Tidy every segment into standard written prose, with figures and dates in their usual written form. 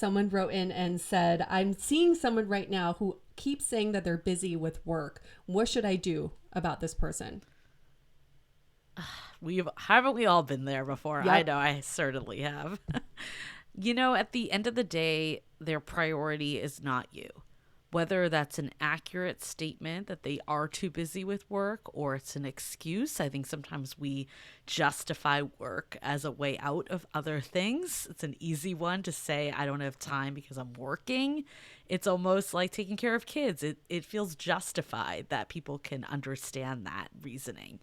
someone wrote in and said, I'm seeing someone right now who keeps saying that they're busy with work. What should I do about this person? Haven't we all been there before? I Yep. know I certainly have. At the end of the day, their priority is not you. Whether that's an accurate statement that they are too busy with work or it's an excuse, I think sometimes we justify work as a way out of other things. It's an easy one to say, I don't have time because I'm working. It's almost like taking care of kids. It feels justified that people can understand that reasoning.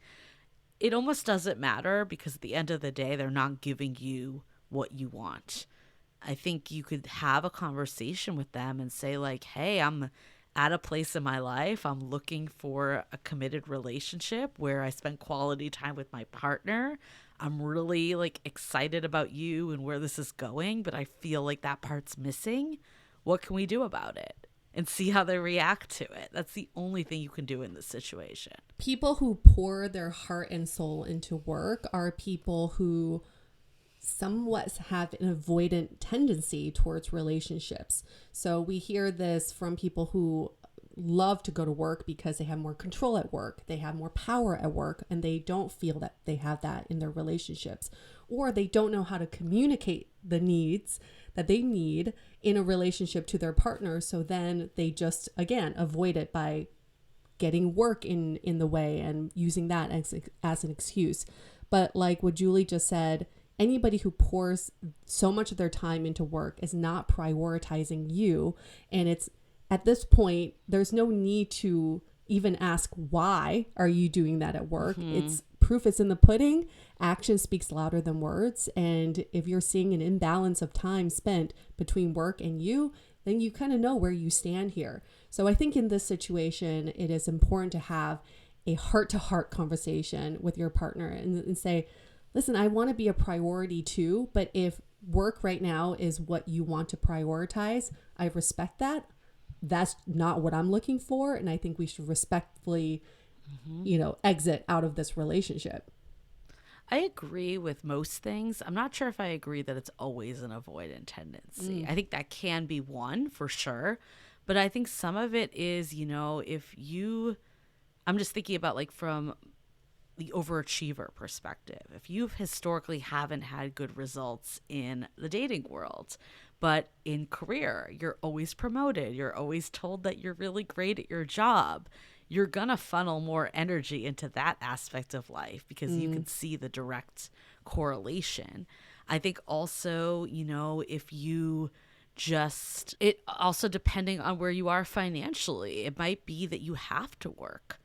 It almost doesn't matter because at the end of the day, they're not giving you what you want. I think you could have a conversation with them and say, like, hey, I'm at a place in my life. I'm looking for a committed relationship where I spend quality time with my partner. I'm really like excited about you and where this is going, but I feel like that part's missing. What can we do about it? And see how they react to it. That's the only thing you can do in this situation. People who pour their heart and soul into work are people who somewhat have an avoidant tendency towards relationships. So we hear this from people who love to go to work because they have more control at work, they have more power at work, and they don't feel that they have that in their relationships, or they don't know how to communicate the needs that they need in a relationship to their partner. So then they just, again, avoid it by getting work in the way and using that as an excuse. But like what Julie just said, anybody who pours so much of their time into work is not prioritizing you. And it's at this point, there's no need to even ask, why are you doing that at work? It's proof is in the pudding. Action speaks louder than words. And if you're seeing an imbalance of time spent between work and you, then you kind of know where you stand here. So I think in this situation, it is important to have a heart-to-heart conversation with your partner and say, listen, I want to be a priority too, but if work right now is what you want to prioritize, I respect that. That's not what I'm looking for. And I think we should respectfully, exit out of this relationship. I agree with most things. I'm not sure if I agree that it's always an avoidant tendency. I think that can be one for sure. But I think some of it is, I'm just thinking about like from the overachiever perspective. If you historically haven't had good results in the dating world, but in career, you're always promoted, you're always told that you're really great at your job, you're going to funnel more energy into that aspect of life because you can see the direct correlation. I think also, if you it also depending on where you are financially, it might be that you have to work.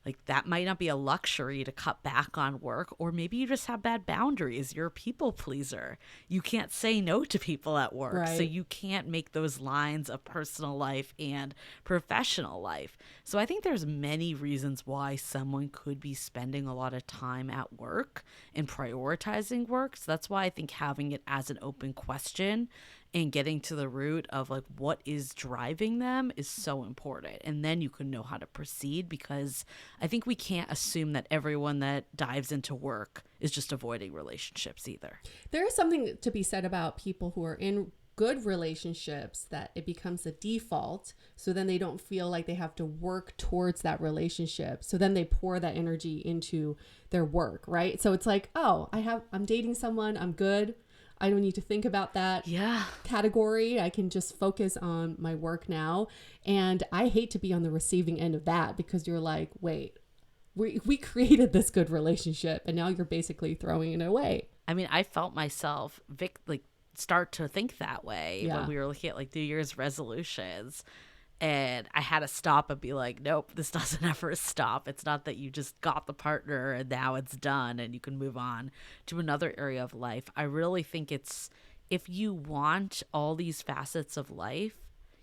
Like that might not be a luxury to cut back on work, or maybe you just have bad boundaries. You're a people pleaser. You can't say no to people at work. Right. So you can't make those lines of personal life and professional life. So I think there's many reasons why someone could be spending a lot of time at work and prioritizing work. So that's why I think having it as an open question and getting to the root of like what is driving them is so important. And then you can know how to proceed, because I think we can't assume that everyone that dives into work is just avoiding relationships either. There is something to be said about people who are in good relationships that it becomes a default. So then they don't feel like they have to work towards that relationship. So then they pour that energy into their work, right? So it's like, oh, I'm dating someone, I'm good. I don't need to think about that category. I can just focus on my work now. And I hate to be on the receiving end of that, because you're like, wait, we created this good relationship and now you're basically throwing it away. I mean, I felt myself start to think that way when we were looking at like New Year's resolutions. And I had to stop and be like, nope, this doesn't ever stop. It's not that you just got the partner and now it's done and you can move on to another area of life. I really think it's, if you want all these facets of life,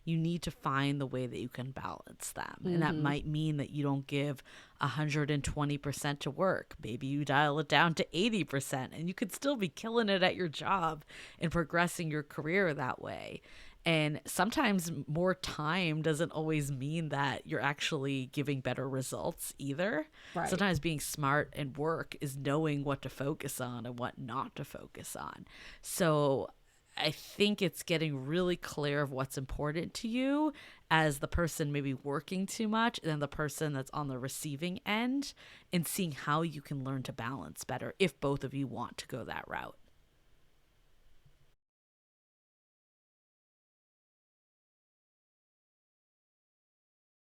you need to find the way that you can balance them. And that might mean that you don't give 120% to work. Maybe you dial it down to 80% and you could still be killing it at your job and progressing your career that way. And sometimes more time doesn't always mean that you're actually giving better results either. Right. Sometimes being smart and work is knowing what to focus on and what not to focus on. So I think it's getting really clear of what's important to you as the person maybe working too much and then the person that's on the receiving end, and seeing how you can learn to balance better if both of you want to go that route.